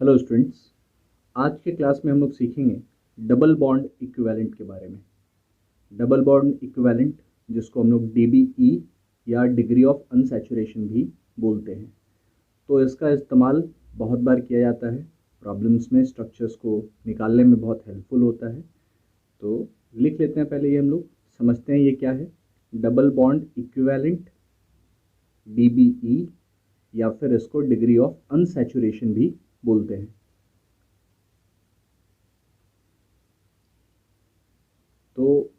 Hello students, आज के class में हम लोग सीखेंगे डबल बॉन्ड इक्विवेलेंट के बारे में। डबल बॉन्ड इक्विवेलेंट जिसको हम लोग DBE या डिग्री ऑफ अनसैचुरेशन भी बोलते हैं, तो इसका इस्तेमाल बहुत बार किया जाता है। प्रॉब्लम्स में स्ट्रक्चर्स को निकालने में बहुत हेल्पफुल होता है। तो लिख लेते हैं, पहले ये हम लोग समझते हैं ये क्या है। डबल बॉन्ड इक्विवेलेंट DBE या फिर इसको डिग्री ऑफ अनसैचुरेशन भी बोलते हैं। तो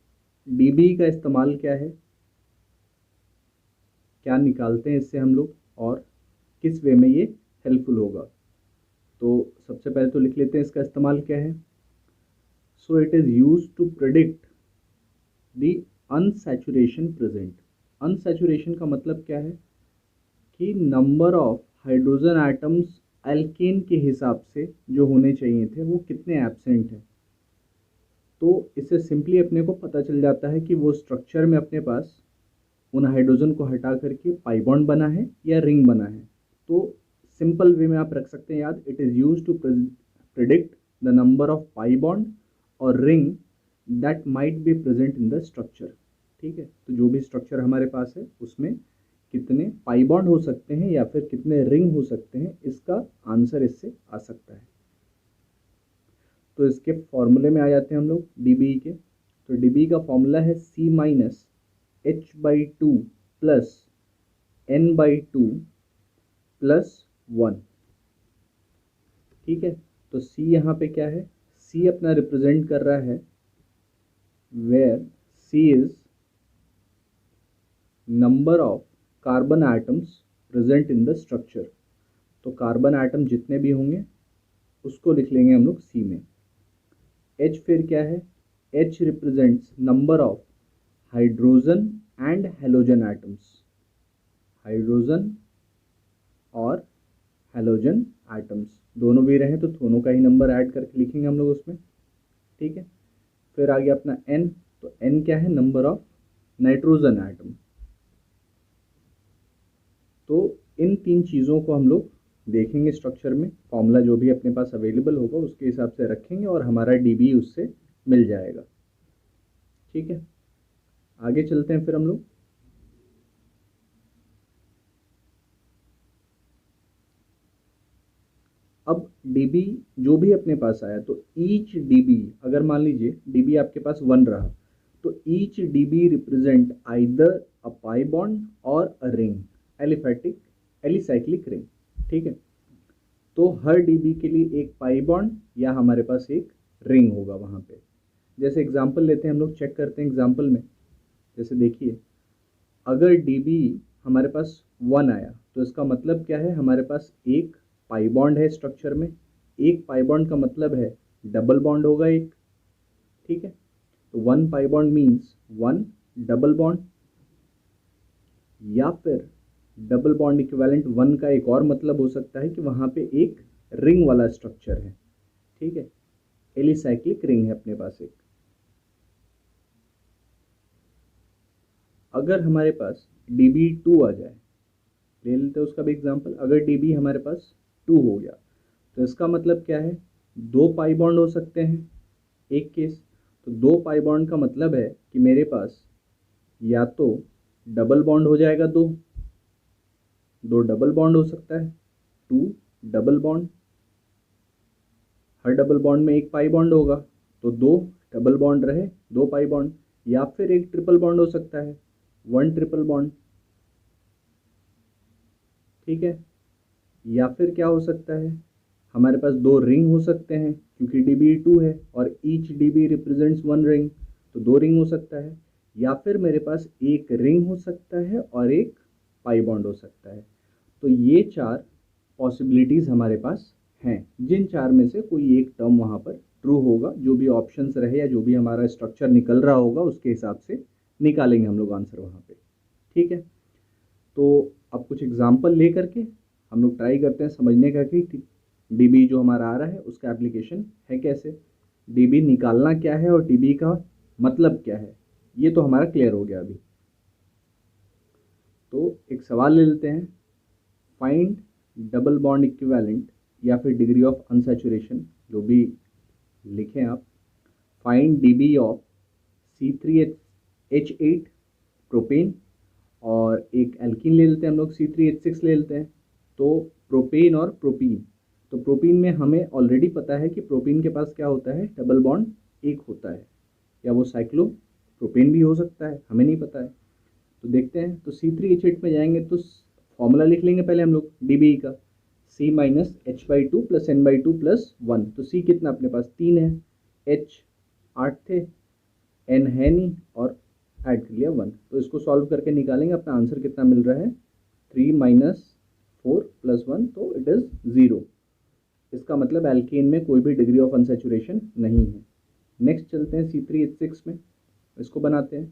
DBE का इस्तेमाल क्या है, क्या निकालते हैं इससे हम लोग, और किस वे में ये हेल्पफुल होगा। तो सबसे पहले तो लिख लेते हैं इसका इस्तेमाल क्या है। So it is use to predict the unsaturation present. Unsaturation का मतलब क्या है कि number of hydrogen atoms alkane के हिसाब से जो होने चाहिए थे वो कितने एब्सेंट हैं। तो इससे सिंपली अपने को पता चल जाता है कि वो स्ट्रक्चर में अपने पास उन हाइड्रोजन को हटा करके पाई बॉन्ड बना है या रिंग बना है। तो सिंपल वे में आप रख सकते हैं याद, it is use to predict the number of pi bond और ring that might be present in the structure. ठीक है, तो जो भी स्ट्रक्चर हमारे पास है उसमें कितने पाई बॉन्ड हो सकते हैं या फिर कितने रिंग हो सकते हैं, इसका आंसर इससे आ सकता है। तो इसके फॉर्मूले में आ जाते हैं हम लोग DBE के। तो DBE का फॉर्मूला है C-H/2 प्लस N/2 प्लस 1। ठीक है, तो C यहाँ पे क्या है, C अपना रिप्रेजेंट कर रहा है where C is number of carbon atoms present in the structure. तो कार्बन एटम जितने भी होंगे उसको लिख लेंगे हम लोग C में। H फिर क्या है, H represents number of hydrogen and halogen atoms. Hydrogen और हेलोजन एटम्स दोनों भी रहे तो दोनों का ही नंबर ऐड करके लिखेंगे हम लोग उसमें। ठीक है, फिर आ गया अपना N। तो N क्या है, नंबर ऑफ नाइट्रोजन एटम। तो इन तीन चीज़ों को हम लोग देखेंगे स्ट्रक्चर में, फॉर्मूला जो भी अपने पास अवेलेबल होगा उसके हिसाब से रखेंगे और हमारा DBE उससे मिल जाएगा। ठीक है, आगे चलते हैं फिर हम लोग। अब DB जो भी अपने पास आया, तो ईच DB, अगर मान लीजिए DB आपके पास 1 रहा, तो ईच DB रिप्रेजेंट आइदर अ पाई बॉन्ड और अ रिंग, एलिसाइक्लिक रिंग। ठीक है, तो हर DB के लिए एक पाई बॉन्ड या हमारे पास एक रिंग होगा वहाँ पे। जैसे एग्जांपल लेते हैं हम लोग, चेक करते हैं एग्जांपल में। जैसे देखिए, अगर DB हमारे पास 1 आया तो इसका मतलब क्या है, हमारे पास एक पाई बॉन्ड है स्ट्रक्चर में। एक पाई बॉन्ड का मतलब है डबल बॉन्ड होगा एक। ठीक है, तो 1 pi bond means 1 double bond, या फिर डबल बॉन्ड इक्विवेलेंट 1 का एक और मतलब हो सकता है कि वहाँ पे एक रिंग वाला स्ट्रक्चर है। ठीक है, एलिसाइक्लिक रिंग है अपने पास एक। अगर हमारे पास DB2 आ जाए, ले लेते हैं उसका भी एग्जांपल। अगर DB हमारे पास 2 हो गया तो इसका मतलब क्या है, 2 पाई बॉन्ड हो सकते हैं एक केस। तो 2 पाई बॉन्ड का मतलब है कि मेरे पास या तो डबल बॉन्ड हो जाएगा, दो डबल बॉन्ड हो सकता है, 2 डबल बॉन्ड। हर डबल बॉन्ड में एक पाई बॉन्ड होगा तो 2 डबल बॉन्ड रहे, 2 पाई बॉन्ड। या फिर एक ट्रिपल बॉन्ड हो सकता है, 1 ट्रिपल बॉन्ड। ठीक है, या फिर क्या हो सकता है, हमारे पास 2 रिंग हो सकते हैं क्योंकि DB 2 है और ईच DB रिप्रेजेंट्स 1 रिंग, तो 2 रिंग हो सकता है। या फिर मेरे पास एक रिंग हो सकता है और एक पाई बॉन्ड हो सकता है। तो ये 4 पॉसिबिलिटीज़ हमारे पास हैं, जिन 4 में से कोई एक टर्म वहाँ पर ट्रू होगा। जो भी ऑप्शंस रहे या जो भी हमारा स्ट्रक्चर निकल रहा होगा उसके हिसाब से निकालेंगे हम लोग आंसर वहाँ पे। ठीक है, तो अब कुछ एग्जाम्पल ले करके हम लोग ट्राई करते हैं समझने का कि DB जो हमारा आ रहा है उसका एप्लीकेशन है कैसे, DB निकालना क्या है और DB का मतलब क्या है। ये तो हमारा क्लियर हो गया अभी। तो एक सवाल ले लेते हैं, फाइंड डबल बॉन्ड इक्विवेलेंट या फिर डिग्री ऑफ अनसैचुरेशन, जो भी लिखें आप। Find dB of C3H8 propane, और एक एल्कीन ले लेते हैं हम लोग, C3H6 ले लेते हैं। तो प्रोपेन और प्रोपीन, तो प्रोपीन में हमें ऑलरेडी पता है कि प्रोपीन के पास क्या होता है, डबल बॉन्ड एक होता है, या वो साइक्लो प्रोपेन भी हो सकता है, हमें नहीं पता है। तो देखते हैं, तो C3H8 में जाएंगे तो फॉर्मूला लिख लेंगे पहले हम लोग DBE का, C-H/2 + N/2 + 1। तो C कितना अपने पास 3 है, H 8 थे, N है नहीं, और ऐड कर लिया 1। तो इसको सॉल्व करके निकालेंगे, अपना आंसर कितना मिल रहा है, 3 - 4 + 1, तो इट इज़ 0। इसका मतलब एल्केन में कोई भी डिग्री ऑफ अनसैचुरेशन नहीं है। नेक्स्ट चलते हैं C3H6 में, इसको बनाते हैं।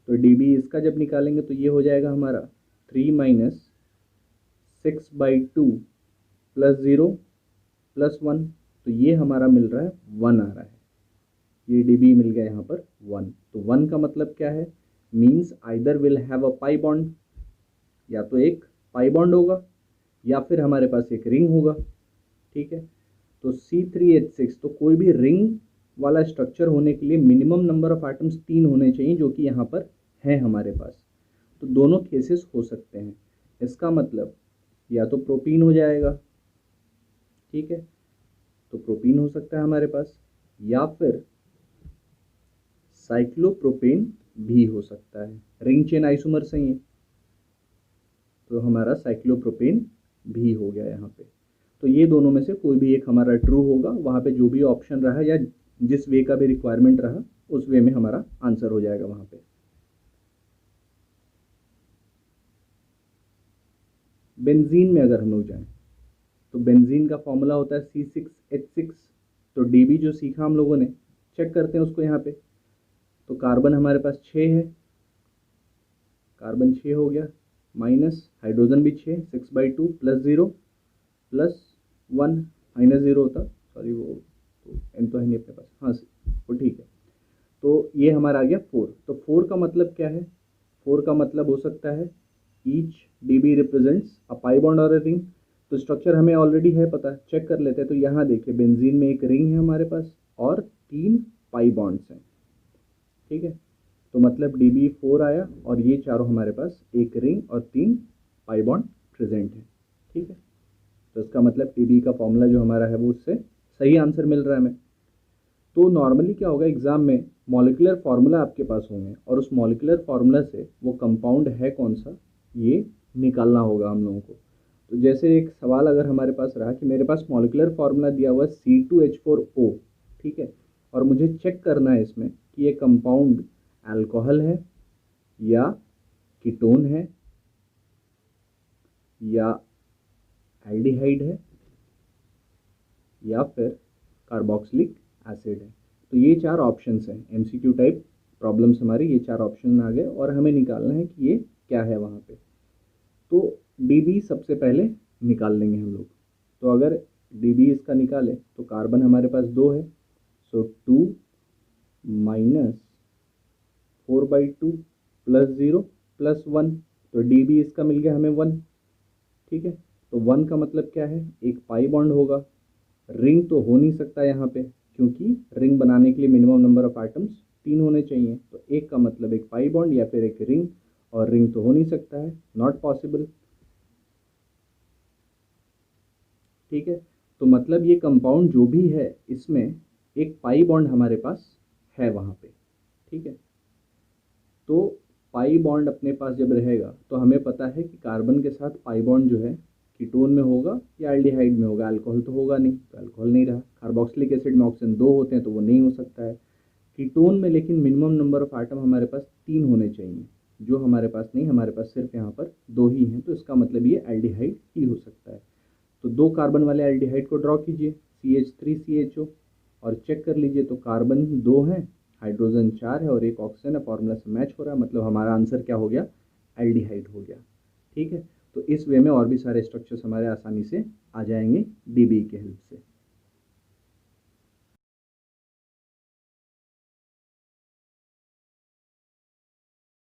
तो DB इसका जब निकालेंगे तो ये हो जाएगा हमारा 3 - 6/2 + 0 + 1। तो ये हमारा मिल रहा है 1 आ रहा है, ये DB मिल गया यहाँ पर 1। तो 1 का मतलब क्या है, means either will have a pi bond, या तो एक पाई बॉन्ड होगा या फिर हमारे पास एक रिंग होगा। ठीक है, तो C3H6, तो कोई भी रिंग वाला स्ट्रक्चर होने के लिए मिनिमम नंबर ऑफ एटम्स 3 होने चाहिए, जो कि यहाँ पर है हमारे पास। तो दोनों केसेस हो सकते हैं, इसका मतलब या तो प्रोपीन हो जाएगा, ठीक है, तो प्रोपीन हो सकता है हमारे पास, या फिर साइक्लोप्रोपेन भी हो सकता है, रिंग चेन आइसोमर सही है, तो हमारा साइक्लोप्रोपेन भी हो गया यहाँ पे। तो ये दोनों में से कोई भी एक हमारा ट्रू होगा, वहाँ पे जो भी ऑप्शन रहा या जिस वे का भी रिक्वायरमेंट रहा उस वे में हमारा आंसर हो जाएगा वहाँ पे। बेंजीन में अगर हम लोग जाएं तो बेंजीन का फॉर्मूला होता है C6H6। तो DB जो सीखा हम लोगों ने, चेक करते हैं उसको यहाँ पे। तो कार्बन हमारे पास 6 है, कार्बन 6 हो गया, माइनस हाइड्रोजन भी 6, 6/2 + 0 + 1, -0 होता, सॉरी वो तो n तो है नहीं अपने पास, हाँ वो ठीक है। तो ये हमारा आ गया 4। तो 4 का मतलब क्या है, 4 का मतलब हो सकता है each DB represents a pi bond और अ रिंग। तो स्ट्रक्चर हमें ऑलरेडी है पता, चेक कर लेते हैं। तो यहाँ देखिए बेंजीन में एक रिंग है हमारे पास और 3 पाई बॉन्ड्स हैं, ठीक है। तो मतलब DB 4 आया, और ये चारों हमारे पास एक रिंग और 3 पाई बॉन्ड प्रेजेंट है, ठीक है। तो इसका मतलब DB का फॉर्मूला जो हमारा है वो उससे सही आंसर मिल रहा है हमें। तो नॉर्मली क्या होगा, एग्जाम में मॉलिक्यूलर फार्मूला आपके पास होंगे, और उस मॉलिक्यूलर फार्मूला से वो कंपाउंड है कौन सा ये निकालना होगा हम लोगों को। तो जैसे एक सवाल अगर हमारे पास रहा कि मेरे पास मॉलिक्यूलर फार्मूला दिया हुआ है C2H4O, ठीक है, और मुझे चेक करना है इसमें कि ये कंपाउंड अल्कोहल है या कीटोन है या एल्डिहाइड है या फिर कार्बोक्सिलिक एसिड है। तो ये 4 ऑप्शंस हैं, MCQ टाइप प्रॉब्लम्स हमारे ये 4 ऑप्शन आ गए, और हमें निकालना है कि ये क्या है वहाँ पे। तो DB सबसे पहले निकाल लेंगे हम लोग। तो अगर DB इसका निकालें तो कार्बन हमारे पास 2 है, सो 2 - 4/2 + 0 + 1। तो DB इसका मिल गया हमें 1, ठीक है। तो 1 का मतलब क्या है, एक पाई बॉन्ड होगा, रिंग तो हो नहीं सकता यहाँ पे, क्योंकि रिंग बनाने के लिए मिनिमम नंबर ऑफ एटम्स 3 होने चाहिए। तो एक का मतलब एक पाई बॉन्ड या फिर एक रिंग, और रिंग तो हो नहीं सकता है, नॉट पॉसिबल, ठीक है। तो मतलब ये कंपाउंड जो भी है इसमें एक पाई बॉन्ड हमारे पास है वहाँ पे, ठीक है। तो पाई बॉन्ड अपने पास जब रहेगा तो हमें पता है कि कार्बन के साथ पाई बॉन्ड जो है कीटोन में होगा या एल्डिहाइड में होगा, अल्कोहल तो होगा नहीं, तो अल्कोहल नहीं रहा। कार्बोक्सिलिक एसिड में ऑक्सीजन 2 होते हैं तो वो नहीं हो सकता है। कीटोन में लेकिन मिनिमम नंबर ऑफ आइटम हमारे पास 3 होने चाहिए, जो हमारे पास नहीं, हमारे पास सिर्फ यहाँ पर 2 ही हैं। तो इसका मतलब ये एल्डिहाइड ही हो सकता है। तो 2 कार्बन वाले एल्डिहाइड को ड्रॉ कीजिए, CH3CHO, और चेक कर लीजिए। तो कार्बन 2 हैं, हाइड्रोजन 4 है और एक ऑक्सीजन है, फार्मूला से मैच हो रहा है, मतलब हमारा आंसर क्या हो गया, एल्डिहाइड हो गया, ठीक है। तो इस वे में और भी सारे स्ट्रक्चर्स हमारे आसानी से आ जाएंगे DB की हेल्प से।